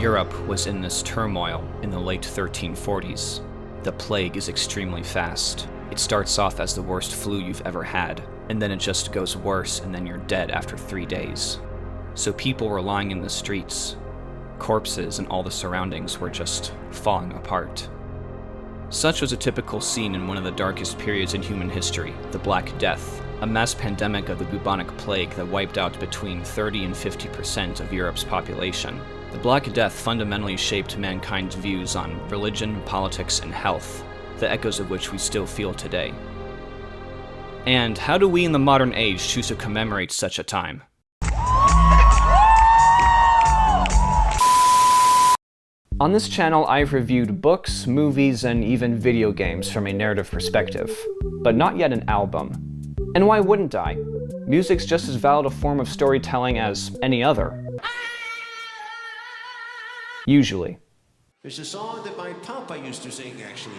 Europe was in this turmoil in the late 1340s. The plague is extremely fast. It starts off as the worst flu you've ever had, and then it just goes worse and then you're dead after 3 days. So people were lying in the streets. Corpses and all the surroundings were just falling apart. Such was a typical scene in one of the darkest periods in human history, the Black Death, a mass pandemic of the bubonic plague that wiped out between 30 and 50% of Europe's population. The Black Death fundamentally shaped mankind's views on religion, politics, and health, the echoes of which we still feel today. And how do we in the modern age choose to commemorate such a time? On this channel, I've reviewed books, movies, and even video games from a narrative perspective, but not yet an album. And why wouldn't I? Music's just as valid a form of storytelling as any other. Usually. There's a song that my papa used to sing, actually.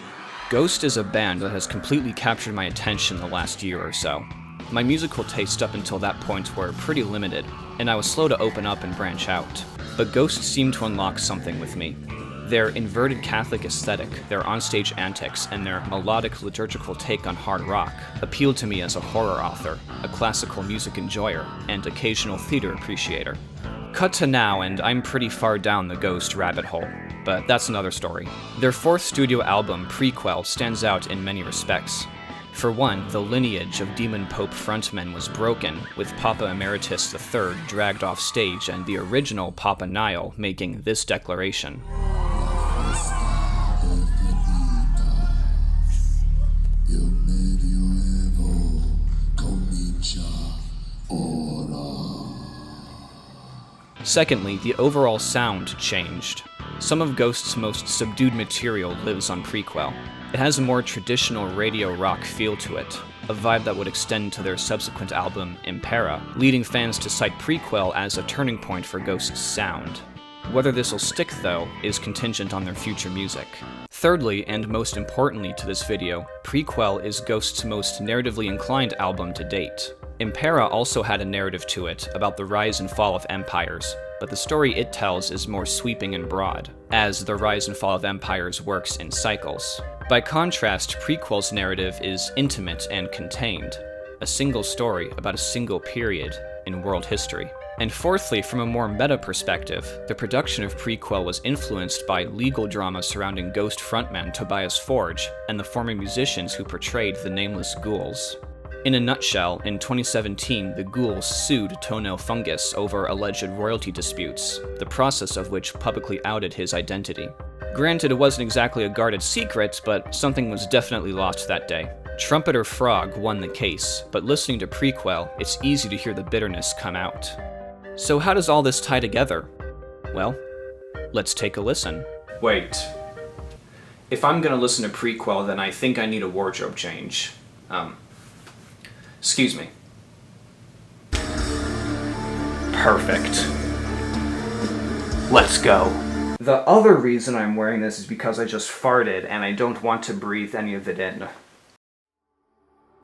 Ghost is a band that has completely captured my attention the last year or so. My musical tastes up until that point were pretty limited, and I was slow to open up and branch out. But Ghost seemed to unlock something with me. Their inverted Catholic aesthetic, their onstage antics, and their melodic liturgical take on hard rock appealed to me as a horror author, a classical music enjoyer, and occasional theater appreciator. Cut to now, and I'm pretty far down the Ghost rabbit hole, but that's another story. Their fourth studio album, Prequelle, stands out in many respects. For one, the lineage of Demon Pope frontmen was broken, with Papa Emeritus III dragged off stage and the original Papa Niall making this declaration. Secondly, the overall sound changed. Some of Ghost's most subdued material lives on Prequelle. It has a more traditional radio rock feel to it, a vibe that would extend to their subsequent album, Impera, leading fans to cite Prequelle as a turning point for Ghost's sound. Whether this'll stick, though, is contingent on their future music. Thirdly, and most importantly to this video, Prequelle is Ghost's most narratively inclined album to date. Impera also had a narrative to it about the rise and fall of empires, but the story it tells is more sweeping and broad, as the rise and fall of empires works in cycles. By contrast, Prequelle's narrative is intimate and contained, a single story about a single period in world history. And fourthly, from a more meta perspective, the production of Prequelle was influenced by legal drama surrounding Ghost frontman Tobias Forge and the former musicians who portrayed the nameless ghouls. In a nutshell, in 2017, the ghouls sued Toenail Fungus over alleged royalty disputes, the process of which publicly outed his identity. Granted, it wasn't exactly a guarded secret, but something was definitely lost that day. Trumpeter Frog won the case, but listening to Prequelle, it's easy to hear the bitterness come out. So how does all this tie together? Well, let's take a listen. Wait. If I'm gonna listen to Prequelle, then I think I need a wardrobe change. Excuse me. Perfect. Let's go. The other reason I'm wearing this is because I just farted and I don't want to breathe any of it in.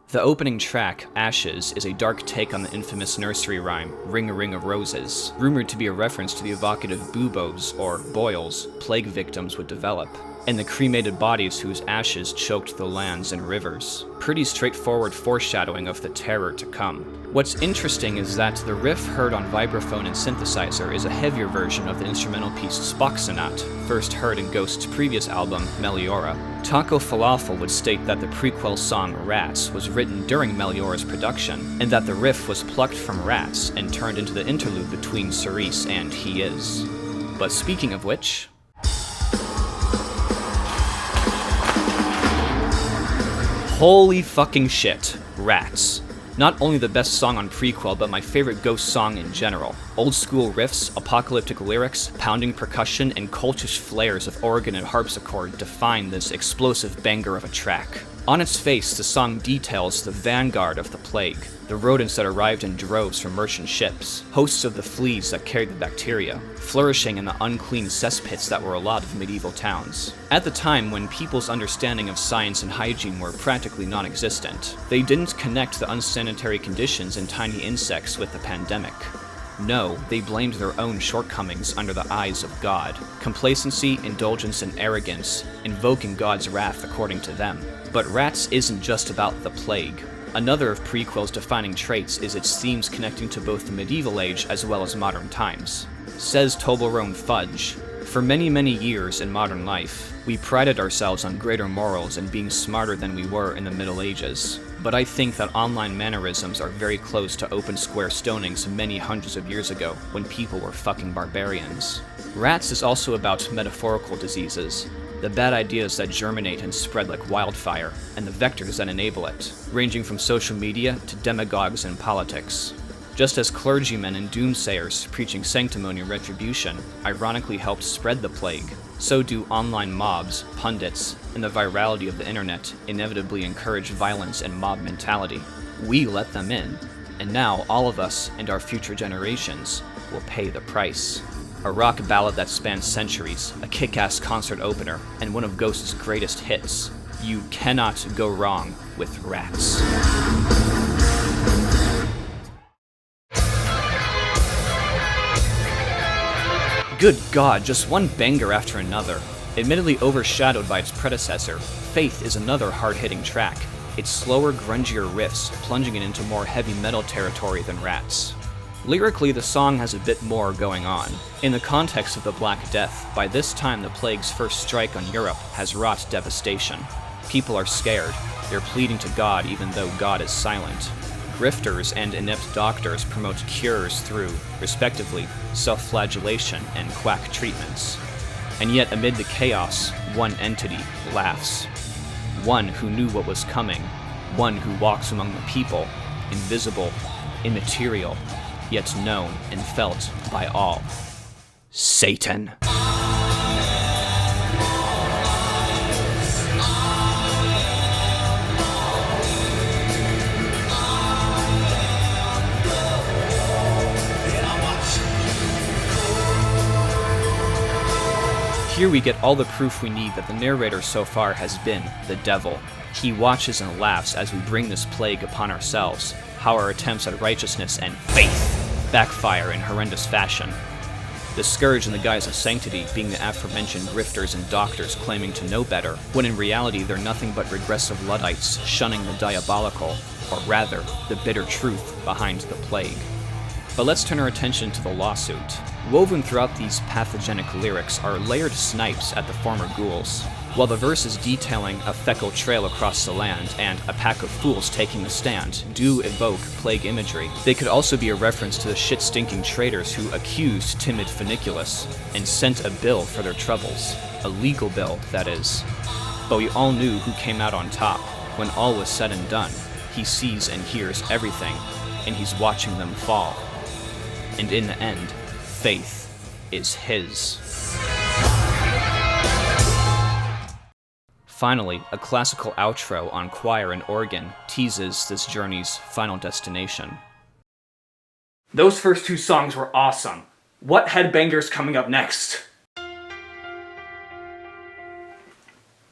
The opening track, Ashes, is a dark take on the infamous nursery rhyme, Ring a Ring of Roses, rumored to be a reference to the evocative buboes, or boils, plague victims would develop, and the cremated bodies whose ashes choked the lands and rivers. Pretty straightforward foreshadowing of the terror to come. What's interesting is that the riff heard on vibraphone and synthesizer is a heavier version of the instrumental piece Spoxonat, first heard in Ghost's previous album, Meliora. Taco Falafel would state that the Prequelle song Rats was written during Meliora's production, and that the riff was plucked from Rats and turned into the interlude between Cerise and He Is. But speaking of which, holy fucking shit, Rats. Not only the best song on Prequelle, but my favorite Ghost song in general. Old school riffs, apocalyptic lyrics, pounding percussion, and cultish flares of organ and harpsichord define this explosive banger of a track. On its face, the song details the vanguard of the plague, the rodents that arrived in droves from merchant ships, hosts of the fleas that carried the bacteria, flourishing in the unclean cesspits that were a lot of medieval towns. At the time, when people's understanding of science and hygiene were practically non-existent, they didn't connect the unsanitary conditions and tiny insects with the pandemic. No, they blamed their own shortcomings under the eyes of God. Complacency, indulgence, and arrogance, invoking God's wrath according to them. But Rats isn't just about the plague. Another of Prequelle's defining traits is its themes connecting to both the medieval age as well as modern times. Says Toblerone Fudge, "For many, many years in modern life, we prided ourselves on greater morals and being smarter than we were in the Middle Ages. But I think that online mannerisms are very close to open square stonings many hundreds of years ago when people were fucking barbarians." Rats is also about metaphorical diseases, the bad ideas that germinate and spread like wildfire, and the vectors that enable it, ranging from social media to demagogues and politics. Just as clergymen and doomsayers preaching sanctimony and retribution ironically helped spread the plague, so do online mobs, pundits, and the virality of the internet inevitably encourage violence and mob mentality. We let them in, and now all of us and our future generations will pay the price. A rock ballad that spans centuries, a kick-ass concert opener, and one of Ghost's greatest hits. You cannot go wrong with Rats. Good God, just one banger after another. Admittedly overshadowed by its predecessor, Faith is another hard-hitting track, its slower, grungier riffs plunging it into more heavy metal territory than Rats. Lyrically, the song has a bit more going on. In the context of the Black Death, by this time the plague's first strike on Europe has wrought devastation. People are scared, they're pleading to God even though God is silent. Grifters and inept doctors promote cures through, respectively, self-flagellation and quack treatments. And yet amid the chaos, one entity laughs. One who knew what was coming, one who walks among the people, invisible, immaterial, yet known and felt by all. Satan. Here we get all the proof we need that the narrator so far has been the devil. He watches and laughs as we bring this plague upon ourselves, how our attempts at righteousness and faith backfire in horrendous fashion. The scourge in the guise of sanctity being the aforementioned grifters and doctors claiming to know better, when in reality they're nothing but regressive Luddites shunning the diabolical, or rather, the bitter truth behind the plague. But let's turn our attention to the lawsuit. Woven throughout these pathogenic lyrics are layered snipes at the former ghouls. While the verses detailing a fecal trail across the land and a pack of fools taking the stand do evoke plague imagery, they could also be a reference to the shit-stinking traitors who accused timid Funiculus and sent a bill for their troubles. A legal bill, that is. But we all knew who came out on top. When all was said and done, he sees and hears everything, and he's watching them fall. And in the end, faith is his. Finally, a classical outro on choir and organ teases this journey's final destination. Those first two songs were awesome. What headbanger's coming up next?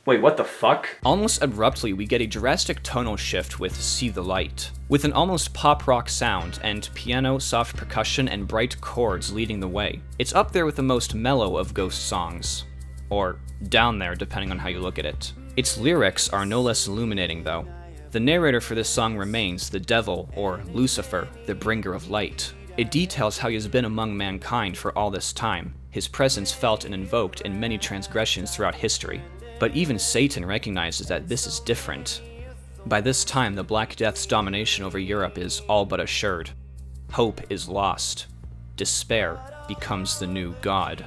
Wait, what the fuck? Almost abruptly, we get a drastic tonal shift with See the Light, with an almost pop-rock sound and piano, soft percussion, and bright chords leading the way. It's up there with the most mellow of Ghost songs. Or down there, depending on how you look at it. Its lyrics are no less illuminating, though. The narrator for this song remains the devil, or Lucifer, the bringer of light. It details how he has been among mankind for all this time, his presence felt and invoked in many transgressions throughout history. But even Satan recognizes that this is different. By this time, the Black Death's domination over Europe is all but assured. Hope is lost. Despair becomes the new god.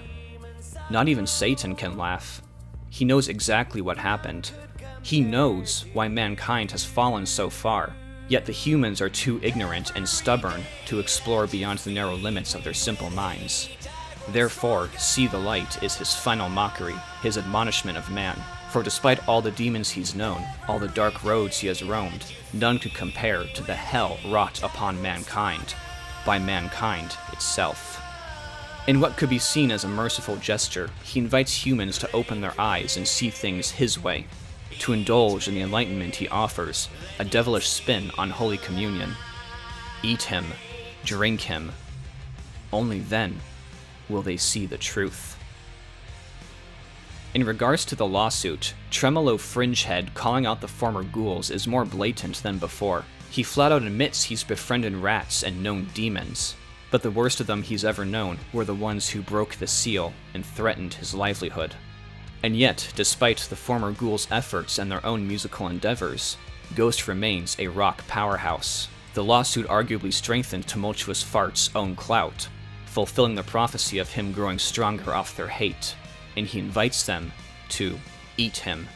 Not even Satan can laugh. He knows exactly what happened. He knows why mankind has fallen so far, yet the humans are too ignorant and stubborn to explore beyond the narrow limits of their simple minds. Therefore, See the Light is his final mockery, his admonishment of man. For despite all the demons he's known, all the dark roads he has roamed, none could compare to the hell wrought upon mankind, by mankind itself. In what could be seen as a merciful gesture, he invites humans to open their eyes and see things his way, to indulge in the enlightenment he offers, a devilish spin on Holy Communion. Eat him, drink him, Only then will they see the truth. In regards to the lawsuit, Tremolo Fringehead calling out the former ghouls is more blatant than before. He flat out admits he's befriended rats and known demons, but the worst of them he's ever known were the ones who broke the seal and threatened his livelihood. And yet, despite the former ghouls' efforts and their own musical endeavors, Ghost remains a rock powerhouse. The lawsuit arguably strengthened Tumultuous Fart's own clout, fulfilling the prophecy of him growing stronger off their hate, and he invites them to eat him.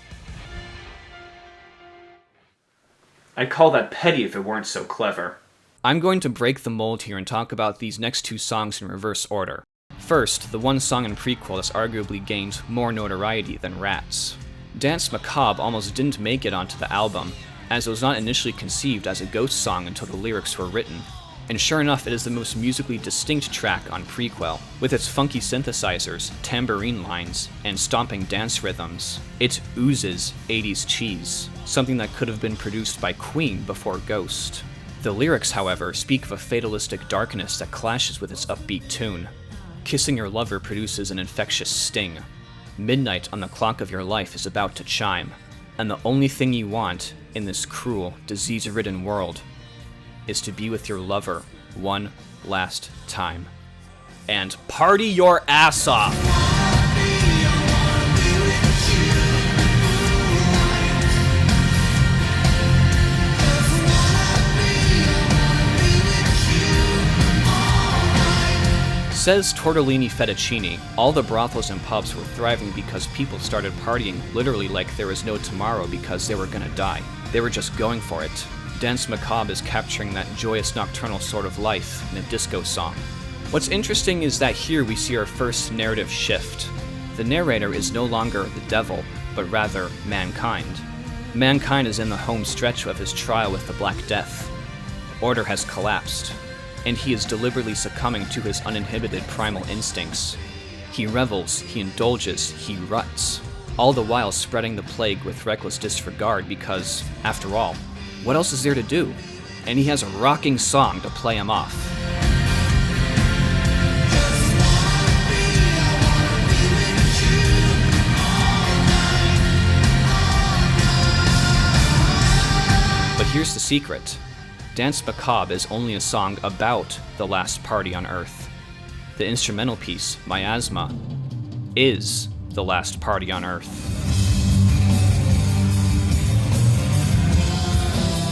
I'd call that petty if it weren't so clever. I'm going to break the mold here and talk about these next two songs in reverse order. First, the one song in Prequelle that's arguably gained more notoriety than Rats. Danse Macabre almost didn't make it onto the album, as it was not initially conceived as a Ghost song until the lyrics were written. And sure enough, it is the most musically distinct track on Prequelle, with its funky synthesizers, tambourine lines, and stomping dance rhythms. It oozes 80s cheese, something that could have been produced by Queen before Ghost. The lyrics, however, speak of a fatalistic darkness that clashes with its upbeat tune. Kissing your lover produces an infectious sting. Midnight on the clock of your life is about to chime, and the only thing you want in this cruel, disease-ridden world is to be with your lover one last time. And party your ass off! Says Tortellini Fettuccine, all the brothels and pubs were thriving because people started partying literally like there was no tomorrow because they were gonna die. They were just going for it. Danse Macabre is capturing that joyous nocturnal sort of life in a disco song. What's interesting is that here we see our first narrative shift. The narrator is no longer the devil, but rather mankind. Mankind is in the home stretch of his trial with the Black Death. Order has collapsed, and he is deliberately succumbing to his uninhibited primal instincts. He revels, he indulges, he ruts, all the while spreading the plague with reckless disregard because, after all, what else is there to do? And he has a rocking song to play him off. But here's the secret. Danse Macabre is only a song about the last party on Earth. The instrumental piece, Miasma, is the last party on Earth.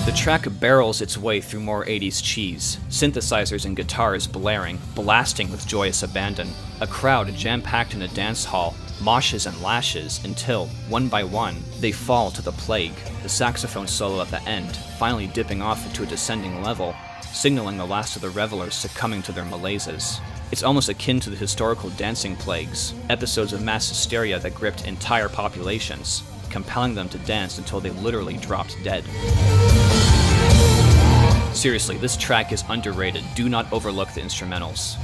The track barrels its way through more 80s cheese, synthesizers and guitars blaring, blasting with joyous abandon. A crowd jam-packed in a dance hall moshes and lashes until, one by one, they fall to the plague, the saxophone solo at the end finally dipping off into a descending level, signaling the last of the revelers succumbing to their malaises. It's almost akin to the historical dancing plagues, episodes of mass hysteria that gripped entire populations, compelling them to dance until they literally dropped dead. Seriously, this track is underrated. Do not overlook the instrumentals.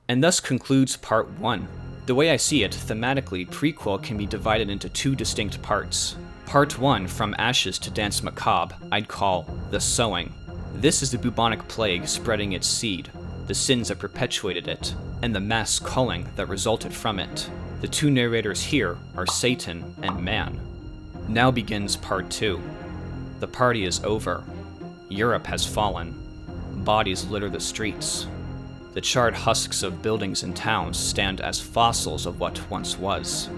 And thus concludes part 1. The way I see it, thematically, Prequelle can be divided into two distinct parts. Part 1, From Ashes to Danse Macabre, I'd call The Sowing. This is the bubonic plague spreading its seed, the sins that perpetuated it, and the mass culling that resulted from it. The two narrators here are Satan and man. Now begins part 2. The party is over. Europe has fallen. Bodies litter the streets. The charred husks of buildings and towns stand as fossils of what once was.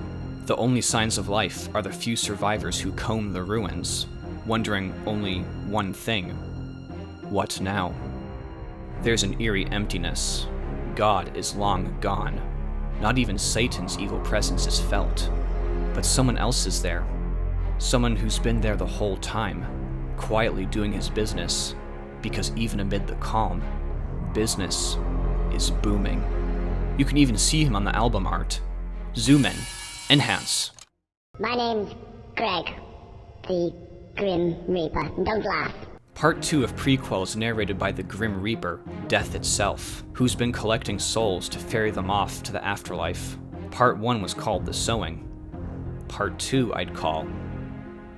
The only signs of life are the few survivors who comb the ruins, wondering only one thing. What now? There's an eerie emptiness. God is long gone. Not even Satan's evil presence is felt. But someone else is there. Someone who's been there the whole time, quietly doing his business, because even amid the calm, business is booming. You can even see him on the album art. Zoom in. Enhance. My name's Greg, the Grim Reaper. Don't laugh. Part 2 of Prequelle is narrated by the Grim Reaper, Death itself, who's been collecting souls to ferry them off to the afterlife. Part 1 was called The Sowing. Part 2 I'd call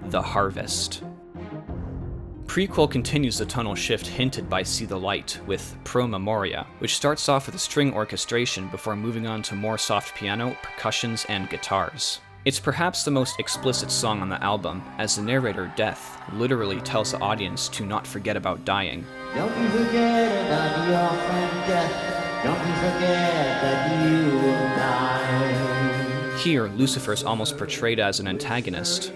The Harvest. Prequelle continues the tonal shift hinted by See the Light with Pro Memoria, which starts off with a string orchestration before moving on to more soft piano, percussions, and guitars. It's perhaps the most explicit song on the album, as the narrator, Death, literally tells the audience to not forget about dying. Don't you forget about your friend Death. Don't you forget that you will die. Here, Lucifer's almost portrayed as an antagonist,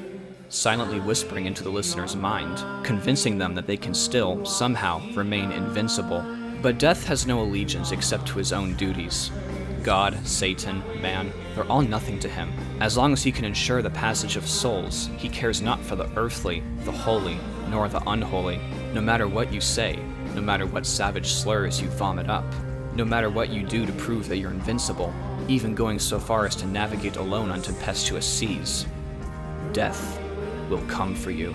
silently whispering into the listener's mind, convincing them that they can still, somehow, remain invincible. But Death has no allegiance except to his own duties. God, Satan, man, they're all nothing to him. As long as he can ensure the passage of souls, he cares not for the earthly, the holy, nor the unholy. No matter what you say, no matter what savage slurs you vomit up, no matter what you do to prove that you're invincible, even going so far as to navigate alone on tempestuous seas, Death will come for you.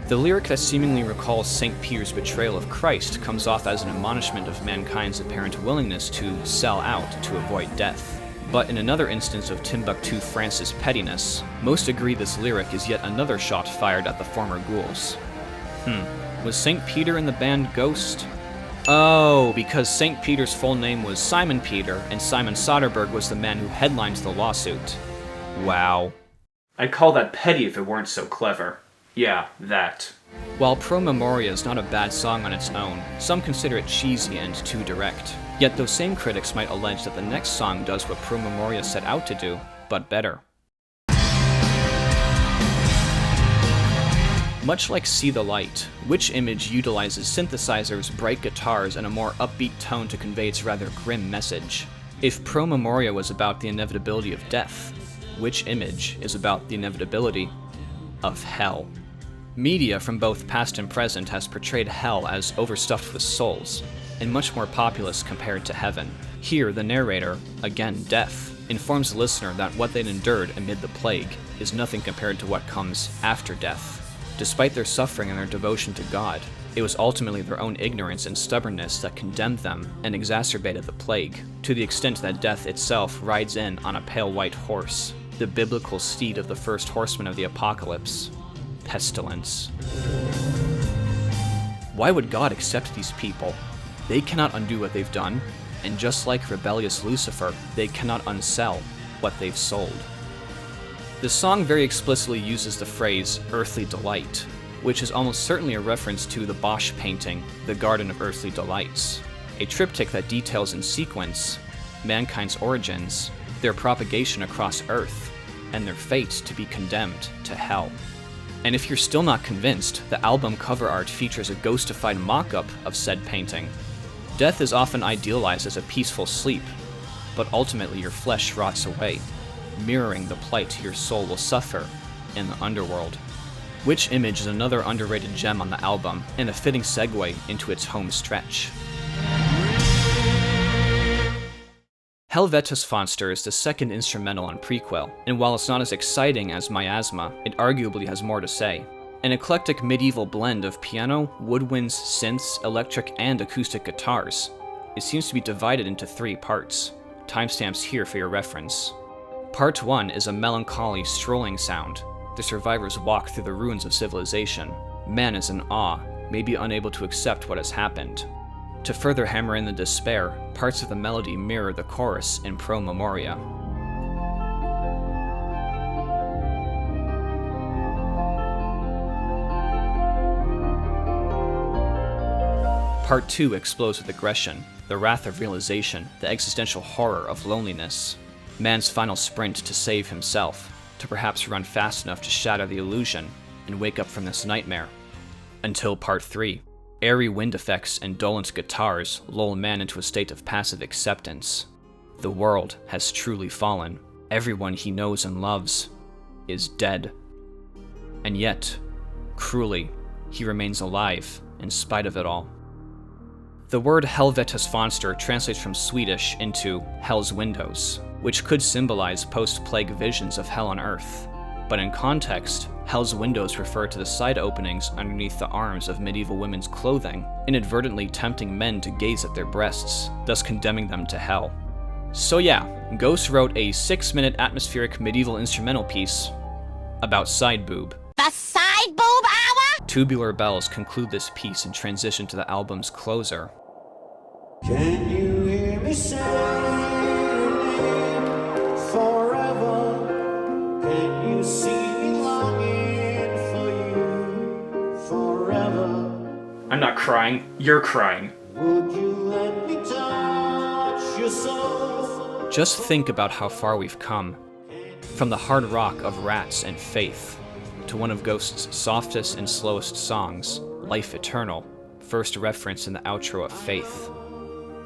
The lyric that seemingly recalls St. Peter's betrayal of Christ comes off as an admonishment of mankind's apparent willingness to sell out to avoid death. But in another instance of Timbuktu France's pettiness, most agree this lyric is yet another shot fired at the former ghouls. Was St. Peter in the band Ghost? Oh, because St. Peter's full name was Simon Peter, and Simon Soderbergh was the man who headlined the lawsuit. Wow. I'd call that petty if it weren't so clever. Yeah, that. While Pro Memoria is not a bad song on its own, some consider it cheesy and too direct. Yet those same critics might allege that the next song does what Pro Memoria set out to do, but better. Much like See the Light, Witch Image utilizes synthesizers, bright guitars, and a more upbeat tone to convey its rather grim message. If Pro Memoria was about the inevitability of death, Witch Image is about the inevitability of hell. Media from both past and present has portrayed hell as overstuffed with souls, and much more populous compared to heaven. Here, the narrator, again Death, informs the listener that what they'd endured amid the plague is nothing compared to what comes after death. Despite their suffering and their devotion to God, it was ultimately their own ignorance and stubbornness that condemned them and exacerbated the plague, to the extent that death itself rides in on a pale white horse, the biblical steed of the first horseman of the apocalypse, pestilence. Why would God accept these people? They cannot undo what they've done, and just like rebellious Lucifer, they cannot unsell what they've sold. The song very explicitly uses the phrase earthly delight, which is almost certainly a reference to the Bosch painting, The Garden of Earthly Delights, a triptych that details in sequence mankind's origins, their propagation across Earth, and their fate to be condemned to hell. And if you're still not convinced, the album cover art features a ghostified mock-up of said painting. Death is often idealized as a peaceful sleep, but ultimately your flesh rots away, mirroring the plight your soul will suffer in the underworld. Witch Image is another underrated gem on the album, and a fitting segue into its home stretch. Helveta Fer is the second instrumental on Prequelle, and while it's not as exciting as Miasma, it arguably has more to say. An eclectic medieval blend of piano, woodwinds, synths, electric, and acoustic guitars. It seems to be divided into 3 parts. Timestamps here for your reference. Part 1 is a melancholy, strolling sound. The survivors walk through the ruins of civilization. Man is in awe, maybe unable to accept what has happened. To further hammer in the despair, parts of the melody mirror the chorus in Pro Memoria. Part 2 explodes with aggression, the wrath of realization, the existential horror of loneliness. Man's final sprint to save himself, to perhaps run fast enough to shatter the illusion and wake up from this nightmare. Until Part 3. Airy wind effects and dolent guitars lull man into a state of passive acceptance. The world has truly fallen. Everyone he knows and loves is dead. And yet, cruelly, he remains alive in spite of it all. The word Helveta Fer translates from Swedish into Hell's Windows, which could symbolize post-plague visions of hell on Earth. But in context, Hell's Windows refer to the side openings underneath the arms of medieval women's clothing, inadvertently tempting men to gaze at their breasts, thus condemning them to hell. So yeah, Ghost wrote a 6-minute atmospheric medieval instrumental piece about side boob. The side boob hour? Tubular bells conclude this piece and transition to the album's closer. Can you hear me sailing forever? Can you see me longing for you forever? I'm not crying, you're crying. Would you let me touch your soul? Just think about how far we've come. From the hard rock of Rats and Faith, to one of Ghost's softest and slowest songs, Life Eternal, first reference in the outro of Faith.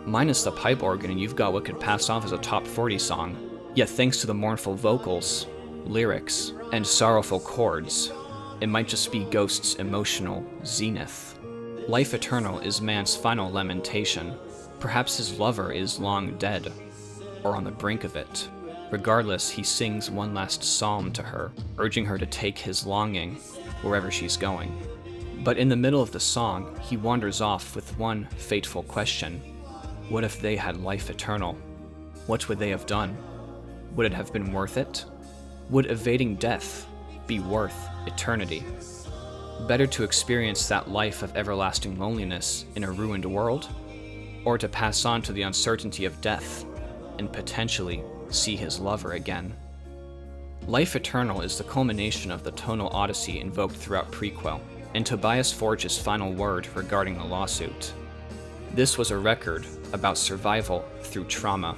Minus the pipe organ and you've got what could pass off as a top 40 song, yet thanks to the mournful vocals, lyrics, and sorrowful chords, it might just be Ghost's emotional zenith. Life Eternal is man's final lamentation. Perhaps his lover is long dead, or on the brink of it. Regardless, he sings one last psalm to her, urging her to take his longing wherever she's going. But in the middle of the song, he wanders off with one fateful question. What if they had life eternal? What would they have done? Would it have been worth it? Would evading death be worth eternity? Better to experience that life of everlasting loneliness in a ruined world, or to pass on to the uncertainty of death and potentially see his lover again. Life Eternal is the culmination of the tonal odyssey invoked throughout Prequelle, and Tobias Forge's final word regarding the lawsuit. This was a record about survival through trauma.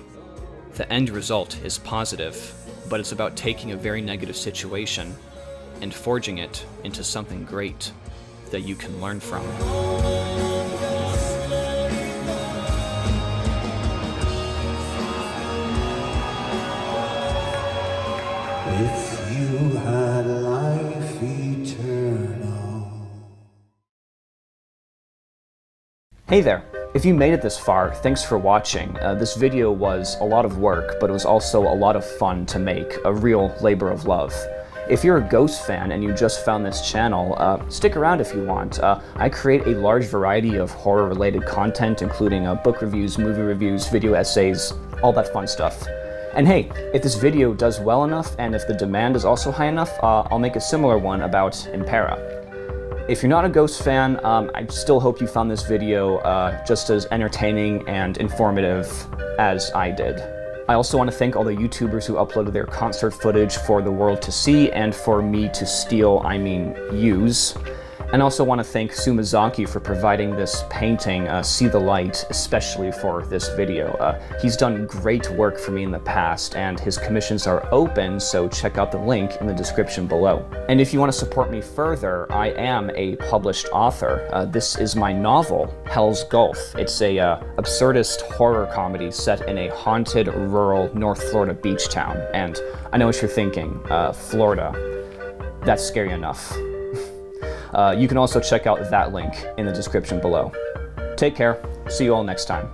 The end result is positive, but it's about taking a very negative situation and forging it into something great that you can learn from. If you had life eternal. Hey there! If you made it this far, thanks for watching. This video was a lot of work, but it was also a lot of fun to make, a real labor of love. If you're a Ghost fan and you just found this channel, stick around if you want. I create a large variety of horror-related content, including book reviews, movie reviews, video essays, all that fun stuff. And hey, if this video does well enough, and if the demand is also high enough, I'll make a similar one about Impera. If you're not a Ghost fan, I still hope you found this video just as entertaining and informative as I did. I also want to thank all the YouTubers who uploaded their concert footage for the world to see and for me to steal, I mean use. And I also want to thank Sumizaki for providing this painting, See the Light, especially for this video. He's done great work for me in the past, and his commissions are open, so check out the link in the description below. And if you want to support me further, I am a published author. This is my novel, Hell's Gulf. It's a absurdist horror comedy set in a haunted, rural North Florida beach town. And I know what you're thinking, Florida. That's scary enough. You can also check out that link in the description below. Take care. See you all next time.